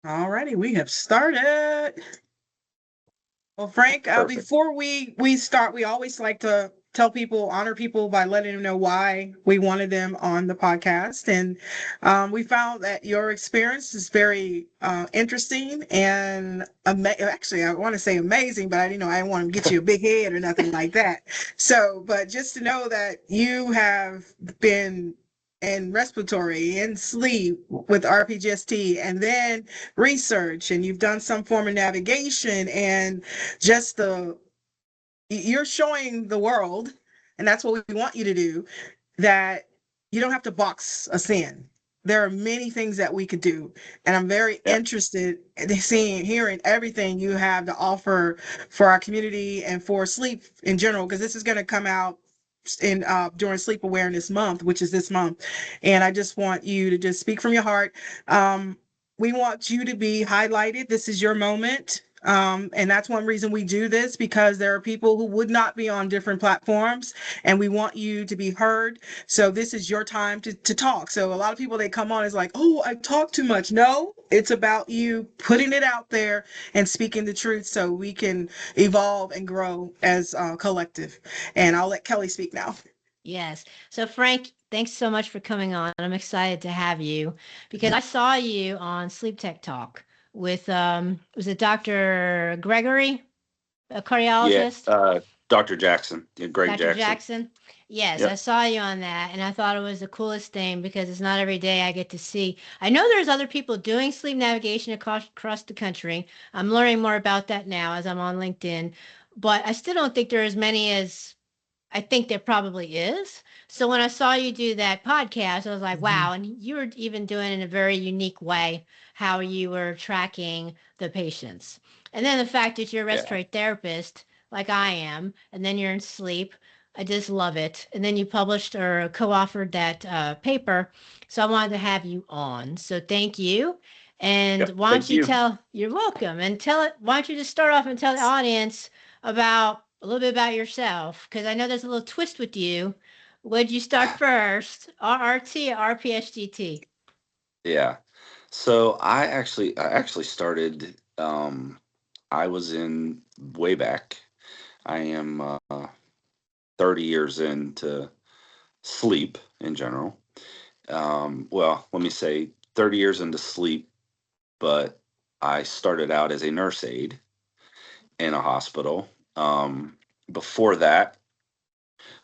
All righty, we have started. Well, Frank, Perfect. before we start, we always like to tell people, honor people by letting them know why we wanted them on the podcast, and we found that your experience is very interesting and actually, I want to say amazing, but I didn't know I didn't want to get you a big head or nothing like that. So, but just to know that you have been in respiratory and sleep with RPGST and then research and you've done some form of navigation and just you're showing the world, and that's what we want you to do, that you don't have to box us in. There are many things that we could do, and I'm very Yeah. interested in seeing, hearing everything you have to offer for our community and for sleep in general, because this is going to come out in during Sleep Awareness Month, which is this month, and I just want you to just speak from your heart. We want you to be highlighted. This is your moment. And that's one reason we do this, because there are people who would not be on different platforms and we want you to be heard. So this is your time to talk. So a lot of people, they come on is like, oh, I talk too much. No, it's about you putting it out there and speaking the truth so we can evolve and grow as a collective. And I'll let Kelly speak now. Yes. So, Frank, thanks so much for coming on. I'm excited to have you because I saw you on Sleep Tech Talk with, was it Dr. Gregory, a Yeah. cardiologist? Dr. Jackson, yeah, Greg Dr. Jackson. Jackson? Yes, I Yep. saw you on that, and I thought it was the coolest thing because it's not every day I get to see. I know there's other people doing sleep navigation across the country. I'm learning more about that now as I'm on LinkedIn, but I still don't think there are as many as I think there probably is. So when I saw you do that podcast, I was like, Mhm. wow. And you were even doing it in a very unique way how you were tracking the patients. And then the fact that you're a Yeah. respiratory therapist, like I am, and then you're in sleep. I just love it. And then you published or co-authored that paper. So I wanted to have you on. So thank you. And Yep. why don't Thank you you. tell, you're welcome. And tell it, why don't you just start off and tell the audience about a little bit about yourself? Because I know there's a little twist with you. Would you start first? RRT or RPSGT? Yeah. So I actually started I was in way back. I am 30 years into sleep in general. Well, let me say 30 years into sleep, but I started out as a nurse aide in a hospital. Before that,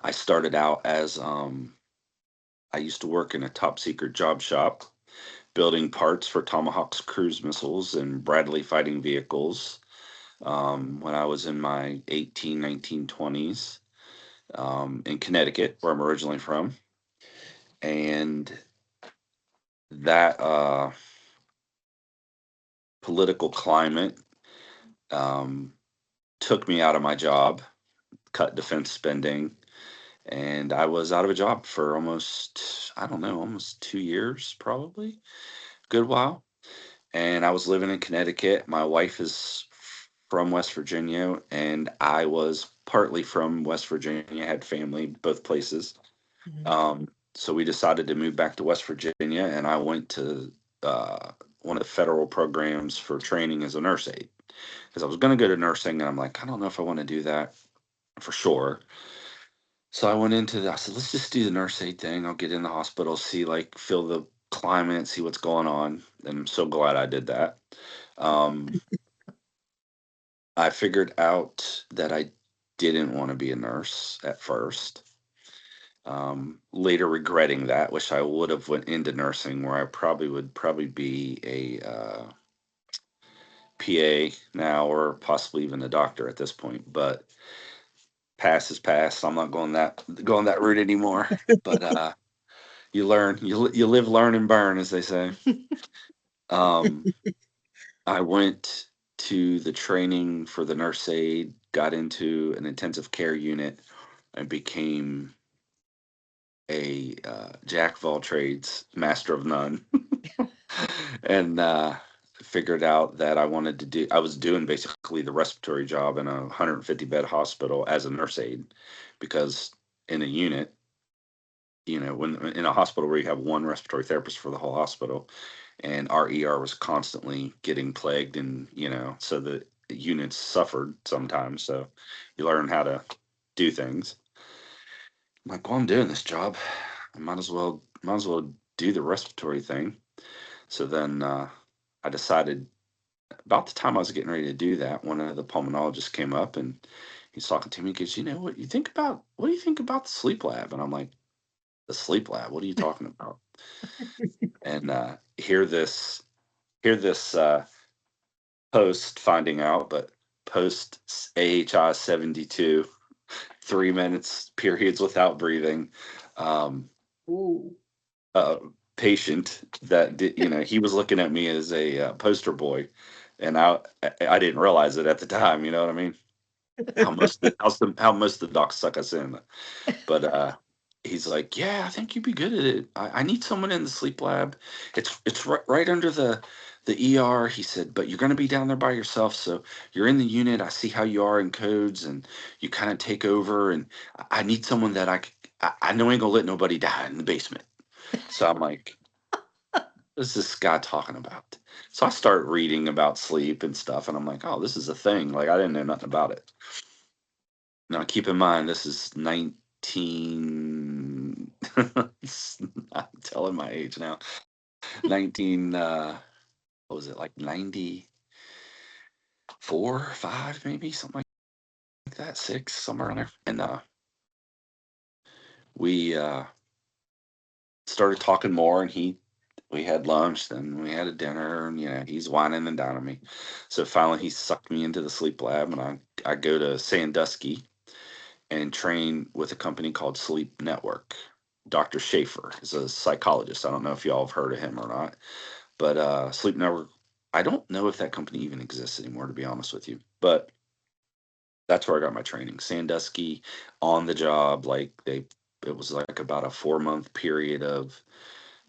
I started out as I used to work in a top secret job shop building parts for Tomahawk's cruise missiles and Bradley fighting vehicles when I was in my 18, 19, 20s in Connecticut, where I'm originally from. And that political climate um, took me out of my job, cut defense spending, and I was out of a job for almost, I don't know, almost 2 years, probably, good while. And I was living in Connecticut. My wife is from West Virginia, and I was partly from West Virginia, had family both places. Mhm. So we decided to move back to West Virginia, and I went to one of the federal programs for training as a nurse aide because I was going to go to nursing, and I'm like, I don't know if I want to do that for sure. So I went into that. I said, let's just do the nurse aide thing. I'll get in the hospital, see, like, feel the climate, see what's going on. And I'm so glad I did that. Um, I figured out that I didn't want to be a nurse at first. Later regretting that, wish I would have went into nursing where I probably be a PA now or possibly even a doctor at this point. But past is past. I'm not going that route anymore. But you learn, you live, learn, and burn, as they say. Um, I went to the training for the nurse aide, got into an intensive care unit, and became a jack of all trades, master of none, and figured out that I wanted to do. I was doing basically the respiratory job in a 150 bed hospital as a nurse aide, because in a unit you know, when in a hospital where you have one respiratory therapist for the whole hospital, and our ER was constantly getting plagued, and you know, so the units suffered sometimes. So you learn how to do things. I'm like, well, I'm doing this job. I might as well do the respiratory thing. So then I decided about the time I was getting ready to do that, one of the pulmonologists came up and he's talking to me. He goes, you know what do you think about the sleep lab? And I'm like, the sleep lab? What are you talking about? And hear this post finding out, but post AHI 72, 3 minutes periods without breathing. Ooh. uh, Patient that did, you know, he was looking at me as a poster boy, and I didn't realize it at the time. You know what I mean? How most of the docs suck us in, but he's like, yeah, I think you'd be good at it. I need someone in the sleep lab. It's right under the ER. He said, but you're going to be down there by yourself, so you're in the unit. I see how you are in codes, and you kind of take over. And I need someone that I know ain't gonna let nobody die in the basement. So I'm like, what is this guy talking about? So I start reading about sleep and stuff, and I'm like, oh, this is a thing. Like I didn't know nothing about it. Now keep in mind, this is 19. I'm telling my age now. 19. What was it, like 94, 5, maybe something like that, 6, somewhere around there. And we started talking more, and we had lunch, then we had a dinner, and you know, he's whining and dining me. So finally he sucked me into the sleep lab, and I go to Sandusky and train with a company called Sleep Network. Dr. Schaefer is a psychologist. I don't know if y'all have heard of him or not, but Sleep Network, I don't know if that company even exists anymore, to be honest with you. But that's where I got my training. Sandusky, on the job, it was like about a 4 month period of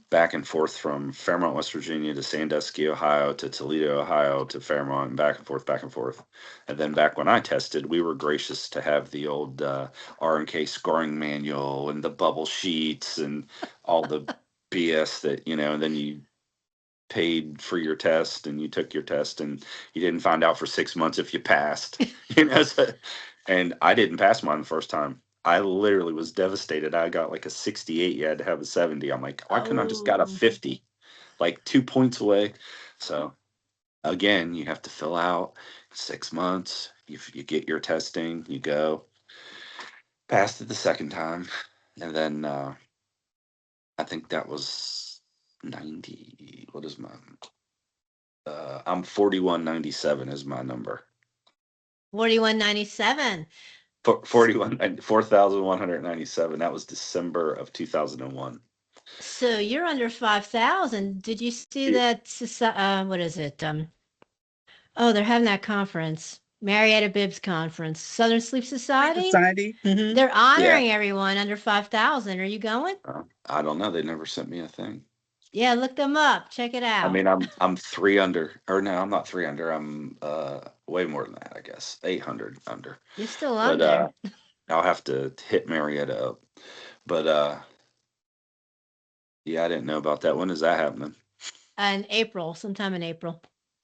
back and forth from Fairmont, West Virginia to Sandusky, Ohio to Toledo, Ohio to Fairmont, and back and forth, back and forth. And then back when I tested, we were gracious to have the old R&K scoring manual and the bubble sheets and all the BS that, you know, and then you paid for your test and you took your test and you didn't find out for 6 months if you passed, you know. So, and I didn't pass mine the first time. I literally was devastated. I got like a 68. You had to have a 70. I'm like, why couldn't I just got a Oh, 50? Like 2 points away. So again, you have to fill out 6 months. You get your testing, you go. Passed it the second time. And then I think that was 90. What is my I'm 4197 is my number. 4197. 4,197. That was December of 2001. So you're under 5,000. Did you see Yeah. that? What is it? Oh, they're having that conference, Marietta Bibbs Conference, Southern Sleep Sleep Society. Society. Hmm. They're Yeah. honoring everyone under 5,000. Are you going? I don't know. They never sent me a thing. Yeah, look them up. Check it I out. mean, I'm 3 under, or no, I'm not 3 under. I'm way more than that, I guess. 800 under. You're still But under. I'll have to hit Marietta up. But yeah, I didn't know about that. When is that happening? In April, sometime in April.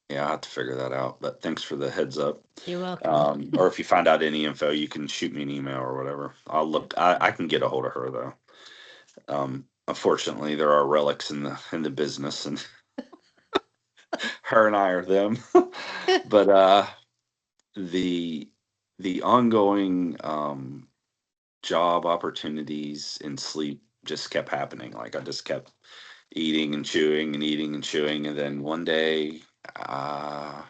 Yeah, I'll have to figure that out. But thanks for the heads up. You're welcome. Or if you find out any info, you can shoot me an email or whatever. I'll look. I can get a hold of her though. Unfortunately, there are relics in the business, and her and I are them. But the the ongoing job opportunities in sleep just kept happening. Like I just kept eating and chewing and eating and chewing, and then one day, uh,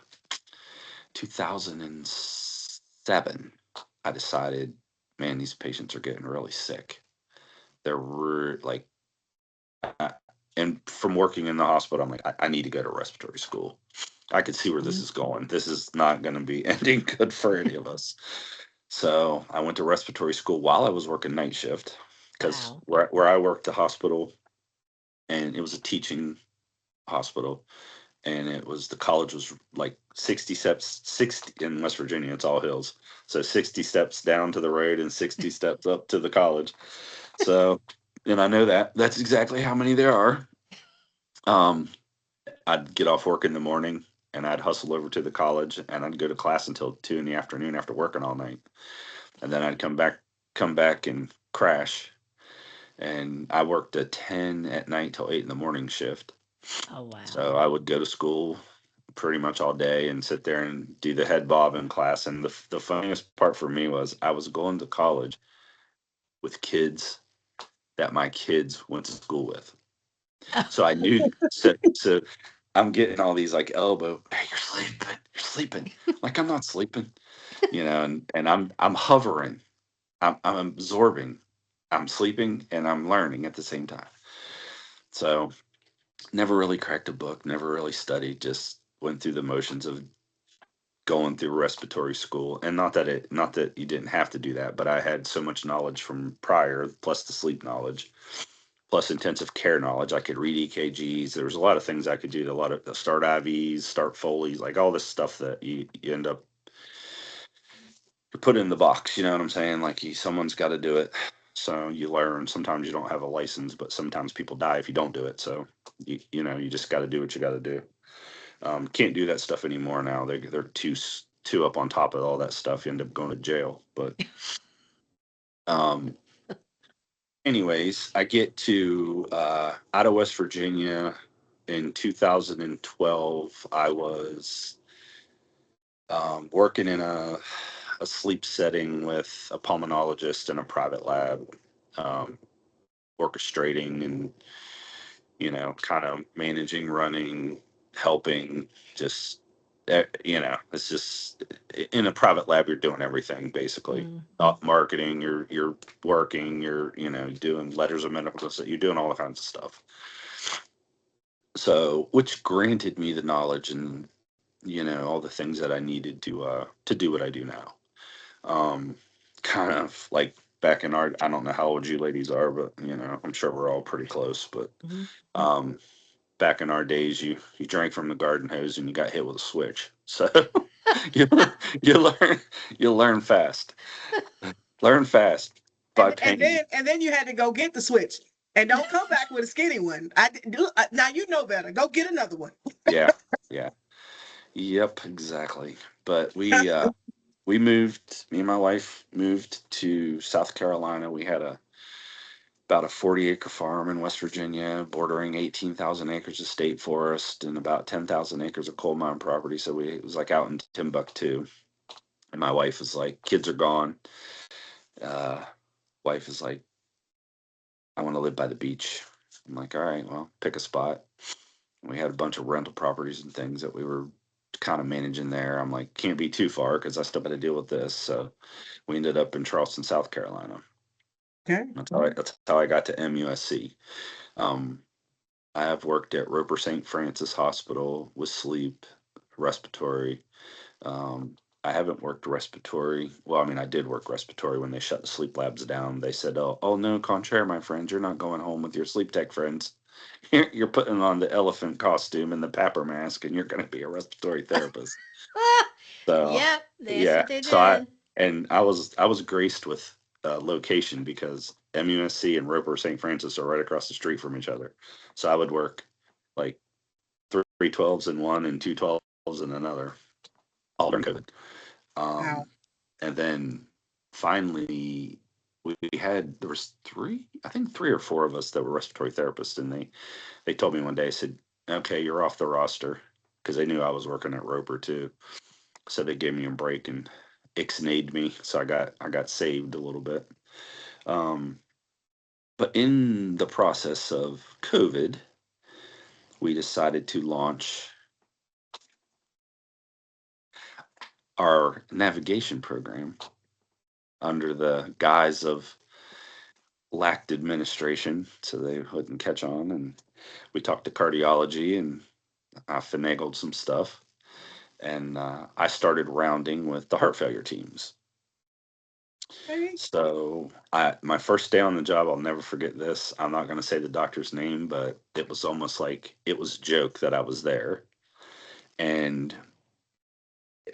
2007, I decided, man, these patients are getting really sick. They're like, I, and from working in the hospital, I'm like, I need to go to respiratory school. I could see where this Mhm. is going. This is not going to be ending good for any of us. So I went to respiratory school while I was working night shift, because Wow. where I worked, the hospital, and it was a teaching hospital, and the college was like 60 steps, 60 in West Virginia. It's all hills, so 60 steps down to the road and 60 steps up to the college. So And I know that's exactly how many there are. Um, I'd get off work in the morning and I'd hustle over to the college and I'd go to class until 2 in the afternoon after working all night. And then I'd come back and crash. And I worked a 10 at night till 8 in the morning shift. Oh, wow. So I would go to school pretty much all day and sit there and do the head bob in class. And the funniest part for me was I was going to college with kids that my kids went to school with. So I knew, so I'm getting all these like elbow, hey, you're sleeping. Like I'm not sleeping, and I'm hovering, I'm absorbing, I'm sleeping and I'm learning at the same time. So never really cracked a book, never really studied, just went through the motions of going through respiratory school. And not that you didn't have to do that, but I had so much knowledge from prior, plus the sleep knowledge, plus intensive care knowledge. I could read EKGs. There was a lot of things I could do. A lot of start IVs, start Foleys, like all this stuff that you end up you put in the box. You know what I'm saying? Like someone's got to do it. So you learn. Sometimes you don't have a license, but sometimes people die if you don't do it. So you just got to do what you got to do. Can't do that stuff anymore now. They're too up on top of all that stuff. You end up going to jail. But um, anyways, I get to out of West Virginia in 2012. I was working in a sleep setting with a pulmonologist in a private lab, um, orchestrating and kind of managing, running, helping, just it's just in a private lab. You're doing everything basically. Marketing, you're working, you're doing letters of medical, so you're doing all kinds of stuff. So, which granted me the knowledge and all the things that I needed to do what I do now. Um, Kind of like back in our, I don't know how old you ladies are, but I'm sure we're all pretty close. But um, back in our days, you drank from the garden hose and you got hit with a switch. So you you learn you learn fast, learn fast by pain. And then you had to go get the switch and don't come back with a skinny one. Now you know better. Go get another one. Yeah, yeah, yep, exactly. But we moved. Me and my wife moved to South Carolina. We had about a 40-acre farm in West Virginia, bordering 18,000 acres of state forest and about 10,000 acres of coal mine property. So it was like out in Timbuktu. And my wife was like, kids are gone. Uh, Wife is like, I want to live by the beach. I'm like, all right, well, pick a spot. We had a bunch of rental properties and things that we were kind of managing there. I'm like, can't be too far because I still got to deal with this. So we ended up in Charleston, South Carolina. Okay. That's how I got to MUSC. Um, I have worked at Roper St. Francis Hospital with sleep, respiratory. Um, I haven't worked respiratory. Well, I mean, I did work respiratory when they shut the sleep labs down. They said, oh no, contraire, my friends, you're not going home with your sleep tech friends. You're putting on the elephant costume and the papper mask, and you're going to be a respiratory therapist. So, Yep, that's yeah. what they So did. I was graced with location because MUSC and Roper St. Francis are right across the street from each other. So I would work like 312s in one and 212s in another, all during COVID. Wow. Um, and then finally, there was I think three or four of us that were respiratory therapists, and they told me one day, said, "Okay, you're off the roster," because they knew I was working at Roper too. So they gave me a break and ixnayed me, so I got saved a little bit. Um, but in the process of COVID, we decided to launch our navigation program under the guise of lacked administration, so they wouldn't catch on. And we talked to cardiology, and I finagled some stuff, and I started rounding with the heart failure teams. Okay. So my first day on the job, I'll never forget this. I'm not going to say the doctor's name, but it was almost like it was a joke that I was there. And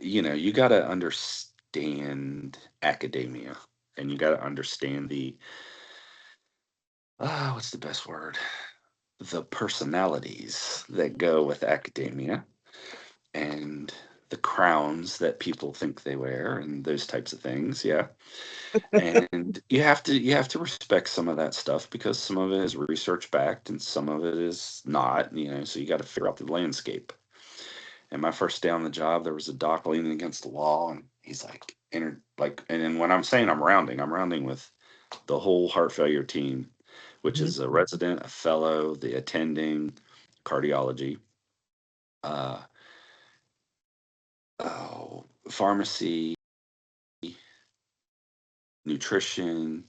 you got to understand academia, and you got to understand what's the best word? The personalities that go with academia and the crowns that people think they wear and those types of things. Yeah. And you have to respect some of that stuff because some of it is research backed and some of it is not, so you got to figure out the landscape. And my first day on the job, there was a doc leaning against the wall, and he's like, and then when I'm saying I'm rounding with the whole heart failure team, which is a resident, a fellow, the attending, cardiology, uh, pharmacy, nutrition.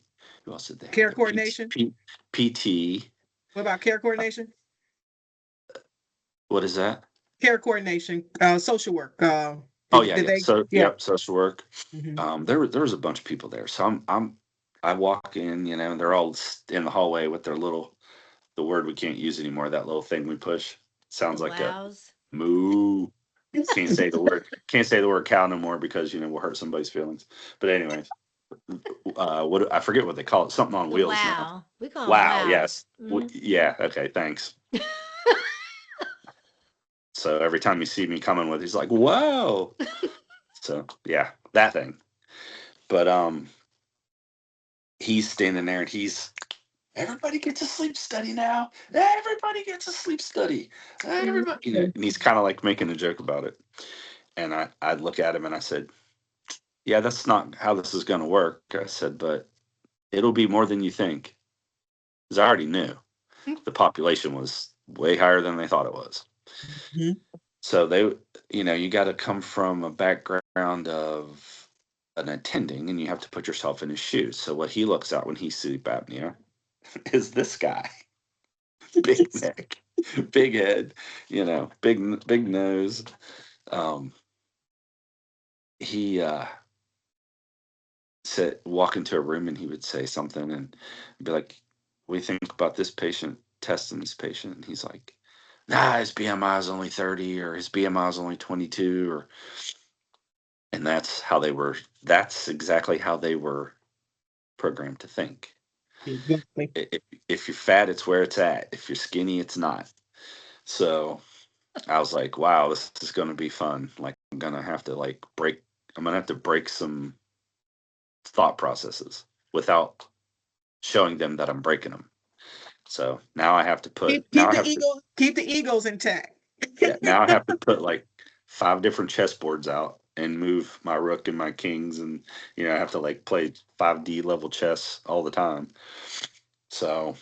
Who else did they have Care there? coordination. PT. What about care coordination? What is that? Care coordination, social work. Oh yeah, Did yeah. they? So Yeah. yep, social work. Mhm. There was a bunch of people there. So I walk in, and they're all in the hallway with their little, the word we can't use anymore, that little thing we push. Sounds The like a wows. moo. Can't say the word. Can't say the word cow no more because we'll hurt somebody's feelings. But anyways, what I forget what they call it. Something on The wheels now. wow. We call them Wow. wows. Yes. Yeah. Okay. Thanks. So every time you see me coming with, he's like, "Whoa!" So yeah, that thing. But he's standing there and everybody gets a sleep study now. Everybody gets a sleep study. Everybody, and he's kind of like making a joke about it. And I look at him and I said, "Yeah, that's not how this is going to work." I said, "But it'll be more than you think." Because I already knew the population was way higher than they thought it was. Mhm. So you got to come from a background of an attending and you have to put yourself in his shoes. So what he looks at when he sleep apnea is this guy, big neck, big head, big nose. He said walk into a room and he would say something and be like, "What do you think about this patient, testing this patient?" And he's like, "Nah, his BMI is only 30 or his BMI is only 22 or." And that's exactly how they were programmed to think. Exactly. If you're fat, it's where it's at. If you're skinny, it's not. So I was like, wow, this is going to be fun. Like I'm going to have to break some thought processes without showing them that I'm breaking them. So now I have to Keep the egos intact. yeah, now I have to put like 5 different chessboards out and move my rook and my kings, and I have to like play 5D level chess all the time. So,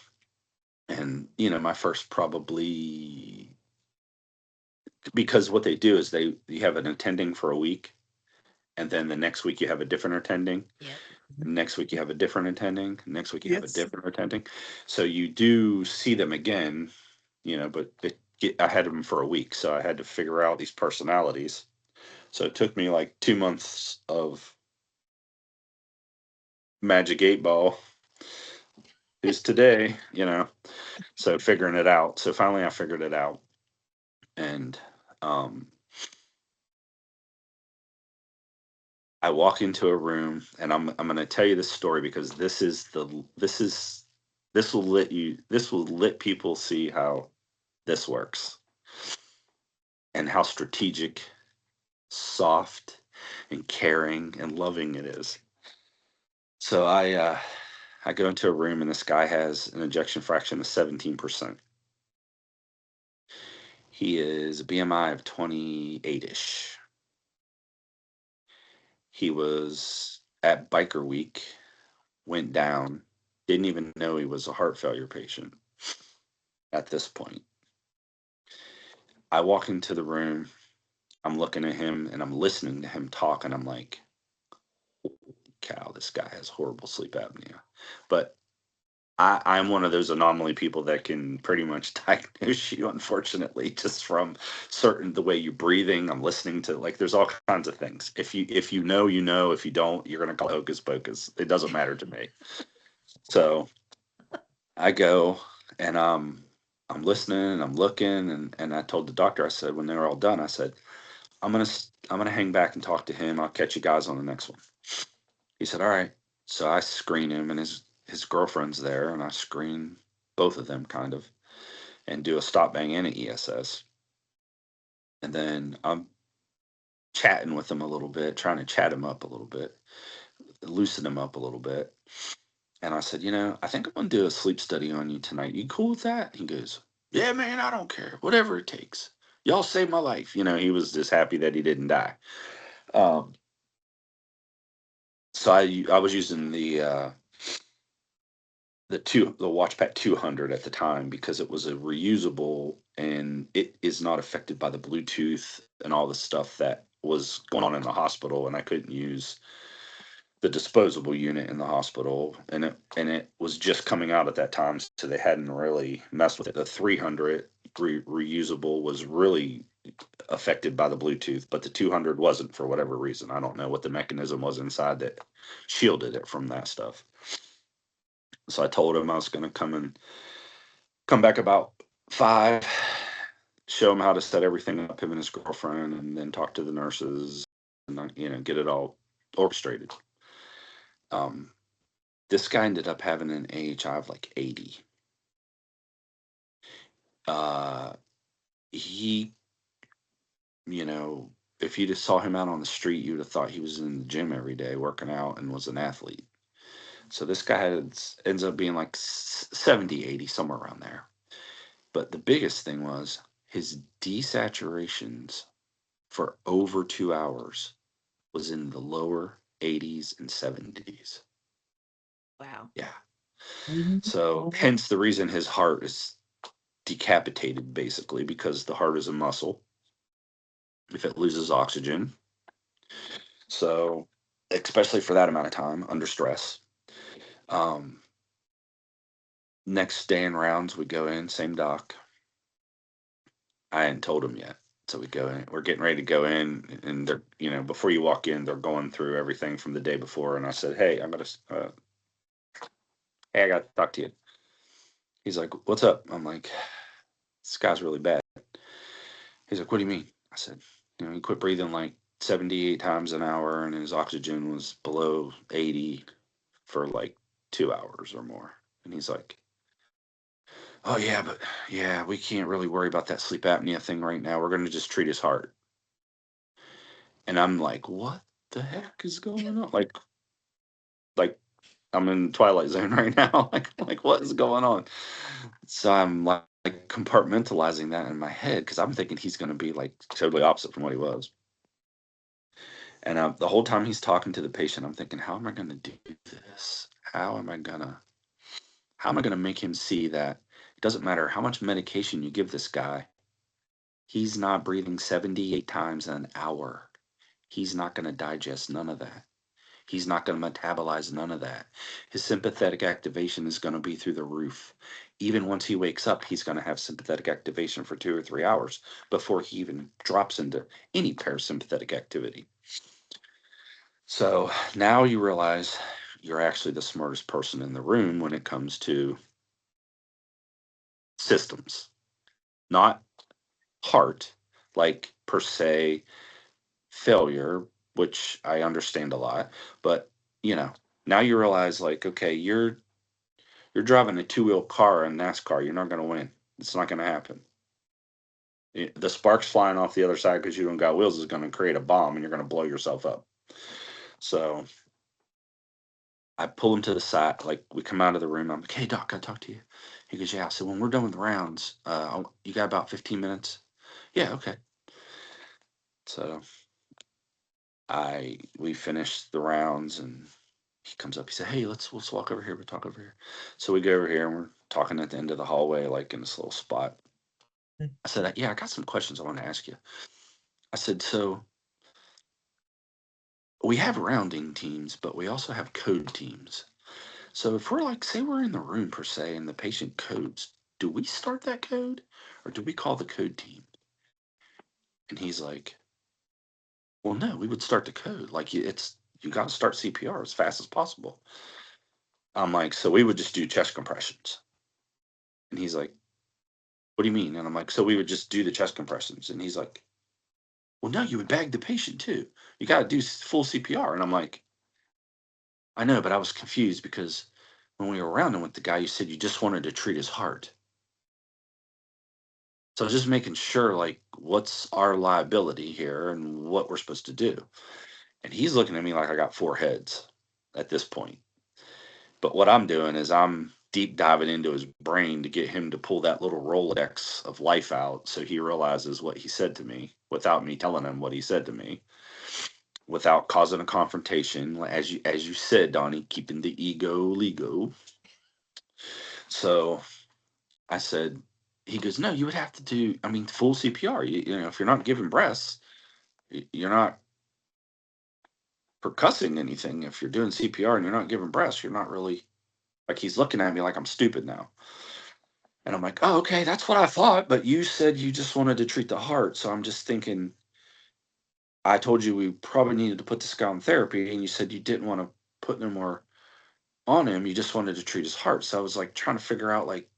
and my first probably, because what they do is you have an attending for a week, and then the next week you have a different attending. Yep. Next week you have a different attending. Next week you have a Yes. different attending. So you do see them again, but I had them for a week, so I had to figure out these personalities. So it took me like 2 months of magic 8 ball. Is today, so figuring it out. So finally I figured it out. And I walk into a room and I'm going to tell you this story because this will let people see how this works and how strategic, soft, and caring and loving it is. So I go into a room and this guy has an ejection fraction of 17%. He is a BMI of 28-ish. He was at Biker Week, went down, didn't even know he was a heart failure patient at this point. I walk into the room, I'm looking at him and I'm listening to him talk, and I'm like, holy cow, this guy has horrible sleep apnea. But I'm one of those anomaly people that can pretty much diagnose you, unfortunately, just from the way you're breathing. I'm listening to, like, there's all kinds of things. If you know, if you don't, you're gonna call it hocus pocus. It doesn't matter to me. So I go and I'm listening and I'm looking, and I told the doctor, I said when they were all done, I said, I'm gonna hang back and talk to him. I'll catch you guys on the next one. He said, all right. So I screen him, and his girlfriend's there, and I screen both of them kind of, and do a stop bang and an ESS. And then I'm chatting with him a little bit, trying to chat him up a little bit, loosen him up a little bit. And I said, I think I'm going to do a sleep study on you tonight. You cool with that? He goes, yeah, man, I don't care. Whatever it takes. Y'all saved my life. He was just happy that he didn't die. So I was using the WatchPat 200 at the time because it was a reusable and it is not affected by the Bluetooth and all the stuff that was going on in the hospital, and I couldn't use the disposable unit in the hospital, and it was just coming out at that time, so they hadn't really messed with it. The 300 reusable was really affected by the Bluetooth, but the 200 wasn't for whatever reason. I don't know what the mechanism was inside that shielded it from that stuff. So I told him I was going to come back about 5, show him how to set everything up, him and his girlfriend, and then talk to the nurses and get it all orchestrated. This guy ended up having an AHI of like 80. He, if you just saw him out on the street, you would have thought he was in the gym every day working out and was an athlete. So this guy ends up being like 70, 80, somewhere around there. But the biggest thing was his desaturations for over 2 hours was in the lower 80s and 70s. Wow. Yeah. So hence the reason his heart is decapitated, basically, because the heart is a muscle if it loses oxygen. So especially for that amount of time under stress. Next day in rounds, we go in, same doc. I hadn't told him yet. So we go in, we're getting ready to go in, and they're, before you walk in, they're going through everything from the day before. And I said, hey, I got to talk to you. He's like, what's up? I'm like, this guy's really bad. He's like, what do you mean? I said, he quit breathing like 78 times an hour, and his oxygen was below 80 for like 2 hours or more. And he's like, oh yeah, but yeah, we can't really worry about that sleep apnea thing right now. We're going to just treat his heart. And I'm like, what the heck is going on? Like I'm in Twilight Zone right now. like what is going on? So I'm like compartmentalizing that in my head because I'm thinking he's going to be like totally opposite from what he was. And the whole time he's talking to the patient, I'm thinking, how am I going to do this? How am I going to make him see that it doesn't matter how much medication you give this guy, he's not breathing 78 times an hour. He's not going to digest none of that. He's not going to metabolize none of that. His sympathetic activation is going to be through the roof. Even once he wakes up, he's going to have sympathetic activation for 2 or 3 hours before he even drops into any parasympathetic activity. So now you realize you're actually the smartest person in the room when it comes to systems, not heart, like per se failure, which I understand a lot, but now you realize like, okay, you're driving a 2-wheel car in NASCAR, you're not going to win. It's not going to happen. The sparks flying off the other side because you don't got wheels is going to create a bomb and you're going to blow yourself up. So I pull him to the side, like we come out of the room. I'm like, hey doc, can I talk to you? He goes, yeah. So when we're done with the rounds, you got about 15 minutes? Yeah, okay. So we finished the rounds and he comes up, he said, hey, let's walk over here, we'll talk over here. So we go over here and we're talking at the end of the hallway, like in this little spot. I said, yeah, I got some questions I want to ask you. I said, so we have rounding teams, but we also have code teams. So if we're like, say we're in the room per se and the patient codes, do we start that code or do we call the code team? And he's like, well, no, we would start the code. Like you got to start CPR as fast as possible. I'm like, so we would just do chest compressions. And he's like, what do you mean? And I'm like, so we would just do the chest compressions. And he's like, well, no, you would bag the patient too. You got to do full CPR. And I'm like, I know, but I was confused because when we were rounding with the guy, you said you just wanted to treat his heart. So I was just making sure, like, what's our liability here and what we're supposed to do. And he's looking at me like I got four heads at this point. But what I'm doing is I'm deep diving into his brain to get him to pull that little Rolodex of life out so he realizes what he said to me without me telling him what he said to me, without causing a confrontation. As you said, Donnie, keeping the ego legal. So I said, he goes, no, you would have to do, I mean, full CPR. You know, if you're not giving breaths, you're not percussing anything. If you're doing CPR and you're not giving breaths, you're not really, like, he's looking at me like I'm stupid now. And I'm like, oh, okay, that's what I thought. But you said you just wanted to treat the heart. So I'm just thinking, I told you we probably needed to put this guy on therapy. And you said you didn't want to put no more on him. You just wanted to treat his heart. So I was like trying to figure out like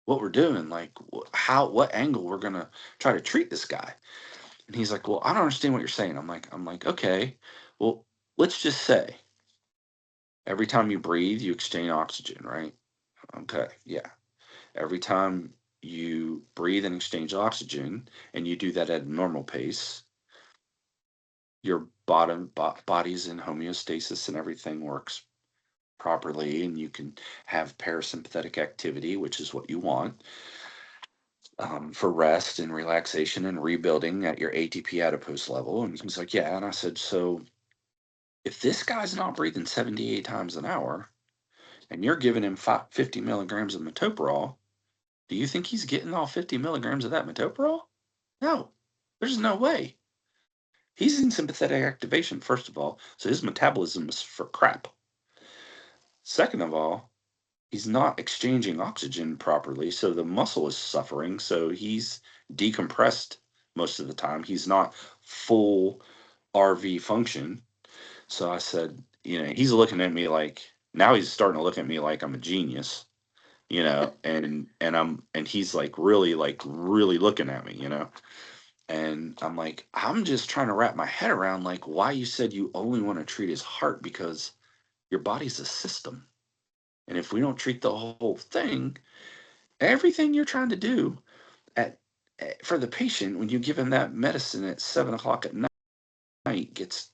what we're doing, like what angle we're going to try to treat this guy. And he's like, well, I don't understand what you're saying. I'm like, okay, well, let's just say every time you breathe, you exchange oxygen, right? Okay. Yeah. Every time you breathe and exchange oxygen, and you do that at a normal pace, your body's in homeostasis and everything works properly, and you can have parasympathetic activity, which is what you want, for rest and relaxation and rebuilding at your ATP adipose level. And he's like, yeah. And I said, so if this guy's not breathing 78 times an hour and you're giving him 50 milligrams of metoprolol, do you think he's getting all 50 milligrams of that metoprolol? No, there's no way. He's in sympathetic activation, first of all, so his metabolism is for crap. Second of all, he's not exchanging oxygen properly, so the muscle is suffering, so he's decompressed most of the time. He's not full RV function. So I said, he's looking at me like, now he's starting to look at me like I'm a genius, and he's like really looking at me. And I'm like, I'm just trying to wrap my head around like why you said you only want to treat his heart, because your body's a system. And if we don't treat the whole thing, everything you're trying to do for the patient, when you give him that medicine at 7 o'clock at night, gets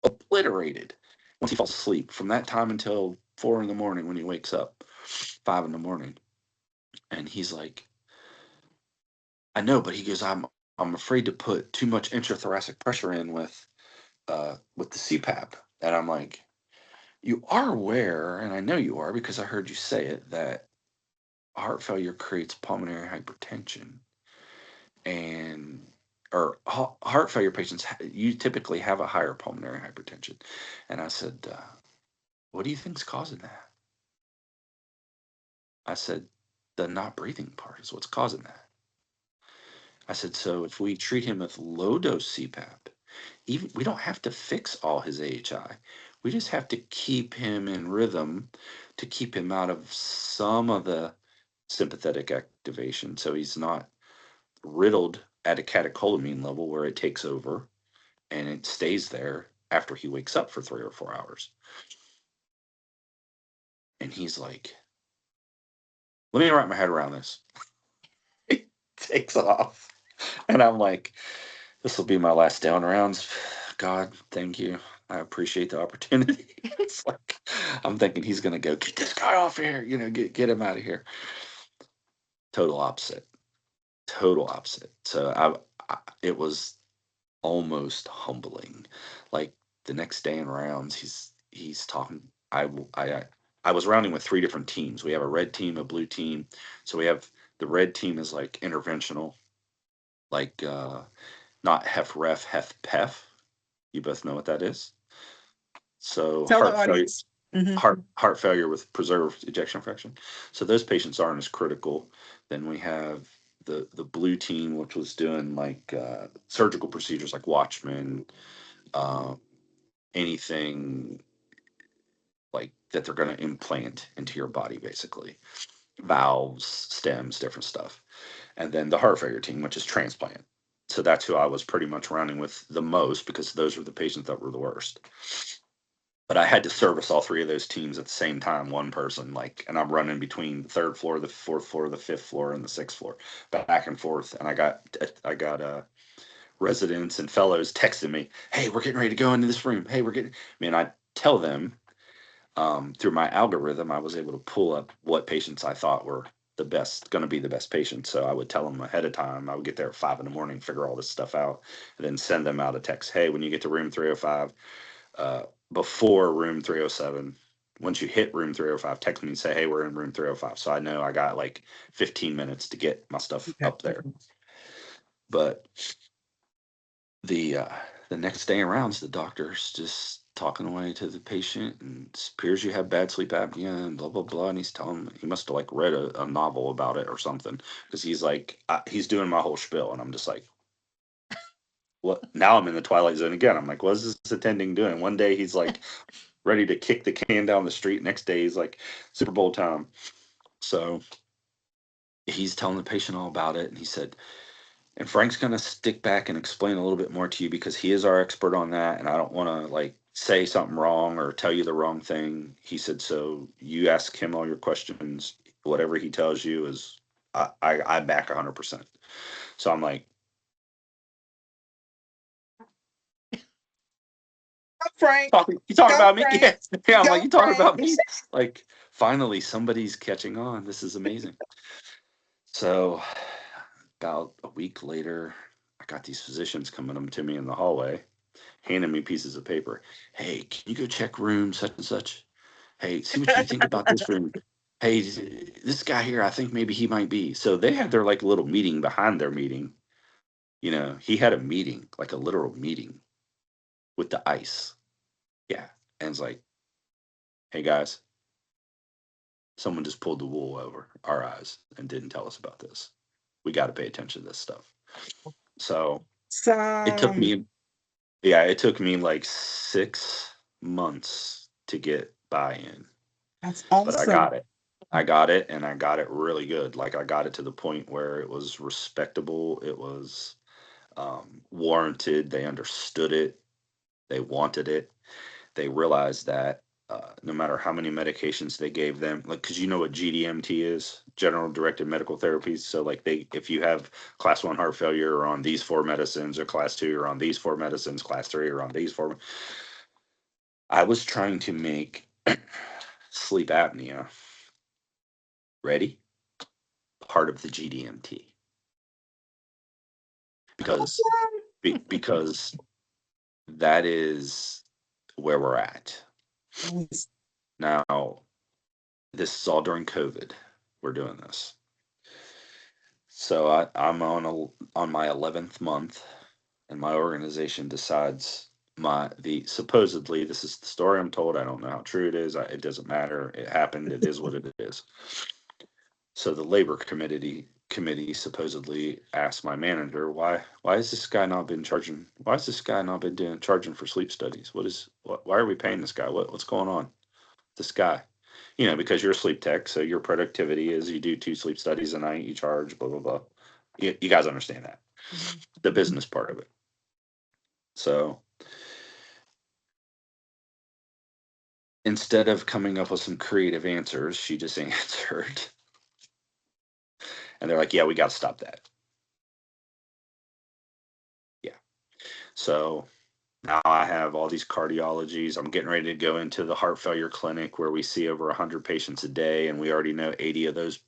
obliterated once he falls asleep from that time until 4 in the morning when he wakes up, 5 in the morning. And he's like, I know, but he goes, I'm afraid to put too much intrathoracic pressure in with the CPAP. And I'm like, you are aware, and I know you are because I heard you say it, that heart failure creates pulmonary hypertension. And or heart failure patients, you typically have a higher pulmonary hypertension. And I said, what do you think's causing that? I said, the not breathing part is what's causing that. I said, so if we treat him with low dose CPAP, even we don't have to fix all his AHI. We just have to keep him in rhythm to keep him out of some of the sympathetic activation, so he's not riddled at a catecholamine level where it takes over and it stays there after he wakes up for 3 or 4 hours. And he's like, let me wrap my head around this. He takes off. And I'm like, this will be my last down rounds. God, thank you. I appreciate the opportunity. It's like, I'm thinking he's going to go, get this guy off here, get him out of here. Total opposite. So it was almost humbling. Like the next day in rounds, he's talking. I was rounding with 3 different teams. We have a red team, a blue team. So we have the red team is like interventional, like not HEF-REF, HEF-PEF. You both know what that is. So Tell the audience. heart failure with preserved ejection fraction. So those patients aren't as critical. Then we have the blue team, which was doing like surgical procedures like Watchman, anything like that they're going to implant into your body, basically valves, stems, different stuff. And then the heart failure team, which is transplant. So that's who I was pretty much rounding with the most, because those were the patients that were the worst. but I had to service all three of those teams at the same time, one person, like, and I'm running between the third floor, the fourth floor, the fifth floor, and the sixth floor, back and forth. And I got residents and fellows texting me, "Hey, we're getting ready to go into this room. Hey, we're getting." I mean, I tell them through my algorithm, I was able to pull up what patients I thought were going to be the best patients. So I would tell them ahead of time. I would get there at 5 a.m, figure all this stuff out, and then send them out a text. Hey, when you get to room 305, before room 307, once you hit room 305, text me and say, "Hey, we're in room 305." So I know I got like 15 minutes to get my stuff up there. But the next day around, the doctor's just talking away to the patient, and it appears you have bad sleep apnea and blah blah blah. And he's telling he must have like read a novel about it or something, because he's like he's doing my whole spiel, and I'm just like, what? Now I'm in the twilight zone again. I'm like, what is this attending doing? One day he's like ready to kick the can down the street. Next day he's like, Super Bowl time. So he's telling the patient all about it, and he said, and Frank's going to stick back and explain a little bit more to you because he is our expert on that. And I don't want to like say something wrong or tell you the wrong thing. He said, so you ask him all your questions. Whatever he tells you is, I back 100%. So I'm like, Frank, you talking about me? Frank. Yeah. Yeah. I'm Go, like, you talking Frank. about me? Like, finally, somebody's catching on. This is amazing. So about a week later, I got these physicians coming up to me in the hallway, handing me pieces of paper. Hey, can you go check room such and such? Hey, see what you think about this room. Hey, this guy here, I think maybe he might be. So they had their like little meeting behind their meeting. You know, he had a meeting, like a literal meeting with the ICE. Yeah. And it's like, hey guys, someone just pulled the wool over our eyes and didn't tell us about this. We got to pay attention to this stuff. So it took So me, yeah, it took me like 6 months to get buy-in, that's but I awesome. got it. I got it, and I got it really good. Like I got it to the point where it was respectable. It was warranted. They understood it. They wanted it. They realized that no matter how many medications they gave them, like, because you know what GDMT is, general directed medical therapies. So like if you have class 1 heart failure, you're on these 4 medicines, or class 2, you're on these 4 medicines, class 3, you're on these 4. I was trying to make sleep apnea, ready, part of the GDMT, because because that is where we're at now. This is all during COVID. We're doing this. So I'm on my 11th month, and my organization decides supposedly, this is the story I'm told. I don't know how true it is. It doesn't matter. It happened. It is what it is. So the labor committee supposedly asked my manager, why has this guy not been charging? Why has this guy not been charging for sleep studies? Why are we paying this guy? What's going on? This guy, because you're a sleep tech, so your productivity is you do 2 sleep studies a night, you charge, blah, blah, blah. You guys understand that, the business part of it. So instead of coming up with some creative answers, she just answered. And they're like, yeah, we got to stop that. Yeah. So now I have all these cardiologies. I'm getting ready to go into the heart failure clinic where we see over 100 patients a day, and we already know 80 of those.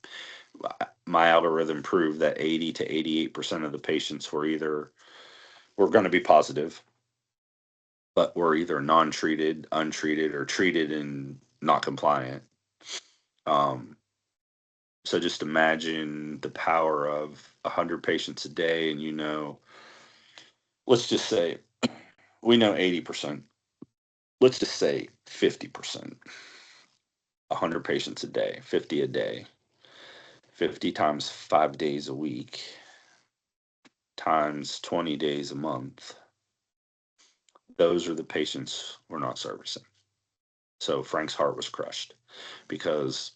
My algorithm proved that 80 to 88% of the patients were going to be positive, but were either non-treated, untreated, or treated and not compliant. So just imagine the power of 100 patients a day, and let's just say we know 80%. Let's just say 50%. 100 patients a day, 50 a day, 50 times 5 days a week, times 20 days a month. Those are the patients we're not servicing. So Frank's heart was crushed because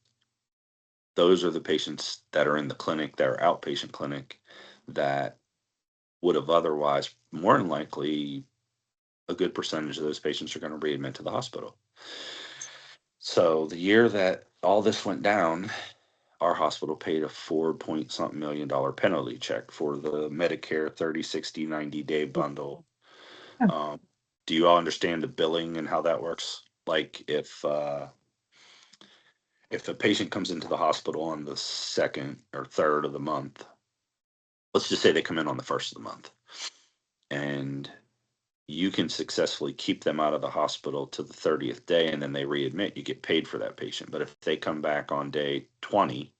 those are the patients that are in the clinic, that are outpatient clinic, that would have otherwise, more than likely, a good percentage of those patients are going to readmit to the hospital. So the year that all this went down, our hospital paid a 4 point something million dollar penalty check for the Medicare 30, 60, 90-day bundle. Do you all understand the billing and how that works? Like if a patient comes into the hospital on the second or third of the month, let's just say they come in on the first of the month, and you can successfully keep them out of the hospital to the 30th day, and then they readmit, you get paid for that patient. But if they come back on day 20,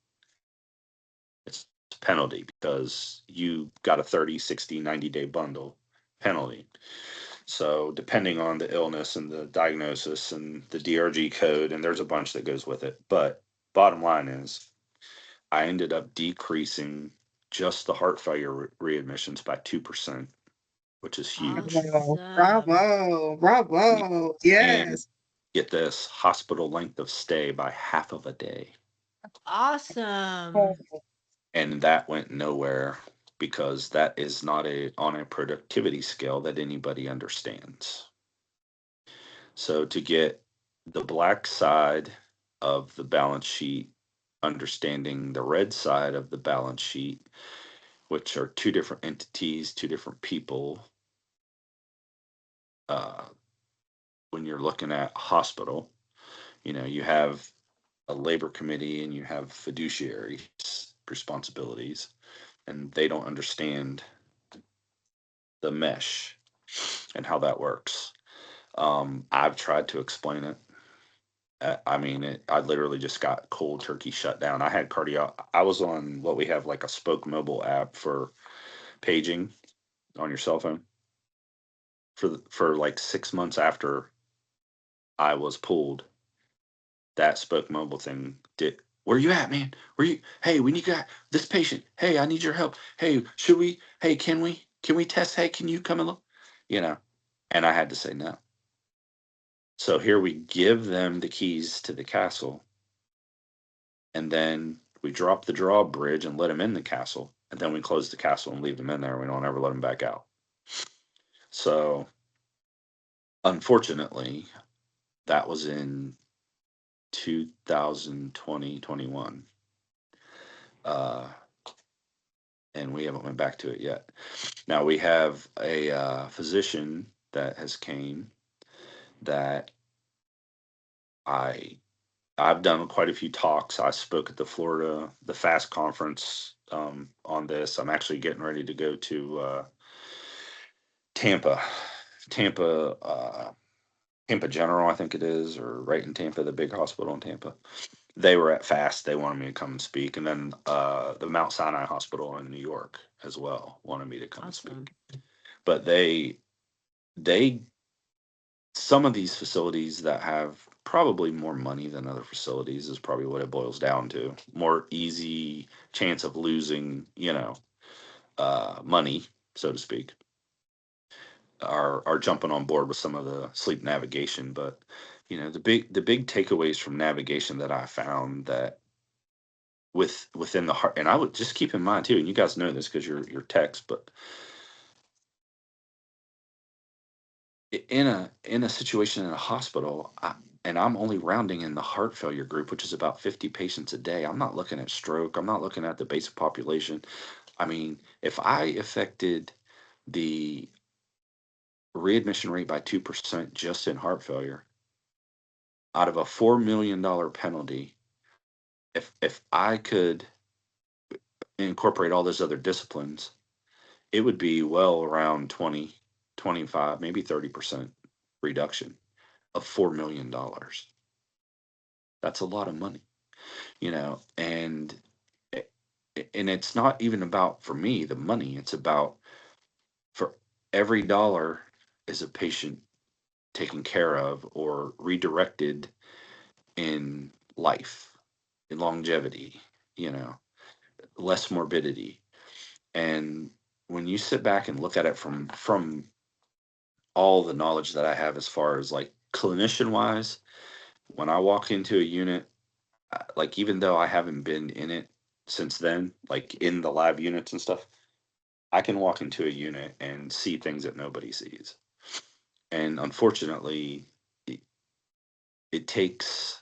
it's a penalty because you got a 30, 60, 90-day bundle penalty. So depending on the illness and the diagnosis and the DRG code, and there's a bunch that goes with it. But bottom line is, I ended up decreasing just the heart failure readmissions by 2%, which is huge. Awesome. Bravo. And Yes. get this, hospital length of stay by half of a day. Awesome. And that went nowhere because that is not on a productivity scale that anybody understands. So to get the black side of the balance sheet, understanding the red side of the balance sheet, which are two different entities, two different people. When you're looking at hospital, you have a labor committee and you have fiduciary responsibilities, and they don't understand the mesh and how that works. I've tried to explain it. I literally just got cold turkey shut down. I had cardio. I was on what we have like a Spoke mobile app for paging on your cell phone for like 6 months after I was pulled. That Spoke mobile thing did. Where you at, man? Where you? Hey, we need this patient. Hey, I need your help. Hey, should we? Hey, can we test? Hey, can you come and look? And I had to say no. So here we give them the keys to the castle, and then we drop the drawbridge and let them in the castle, and then we close the castle and leave them in there. We don't ever let them back out. So unfortunately, that was in 2020, 21. And we haven't went back to it yet. Now we have a physician that has came that I've done quite a few talks. I spoke at the FAST conference on this. I'm actually getting ready to go to Tampa, Tampa General, I think it is, or right in Tampa, the big hospital in Tampa. They were at FAST. They wanted me to come and speak, and then the Mount Sinai Hospital in New York as well wanted me to come and speak. But they some of these facilities that have probably more money than other facilities is probably what it boils down to. More easy chance of losing, money, so to speak, are jumping on board with some of the sleep navigation. But the big takeaways from navigation that I found that within the heart, and I would just keep in mind too, and you guys know this because you're techs, but in a situation in a hospital, and I'm only rounding in the heart failure group, which is about 50 patients a day. I'm not looking at stroke. I'm not looking at the basic population. I mean, if I affected the readmission rate by 2% just in heart failure, out of a $4 million penalty, if I could incorporate all those other disciplines, it would be well around 20, 25, maybe 30% reduction of $4 million. That's a lot of money, and it's not even about, for me, the money. It's about, for every dollar is a patient taken care of or redirected in life, in longevity, less morbidity. And when you sit back and look at it from all the knowledge that I have as far as like clinician wise, when I walk into a unit, like, even though I haven't been in it since then, like in the live units and stuff, I can walk into a unit and see things that nobody sees. And unfortunately, it takes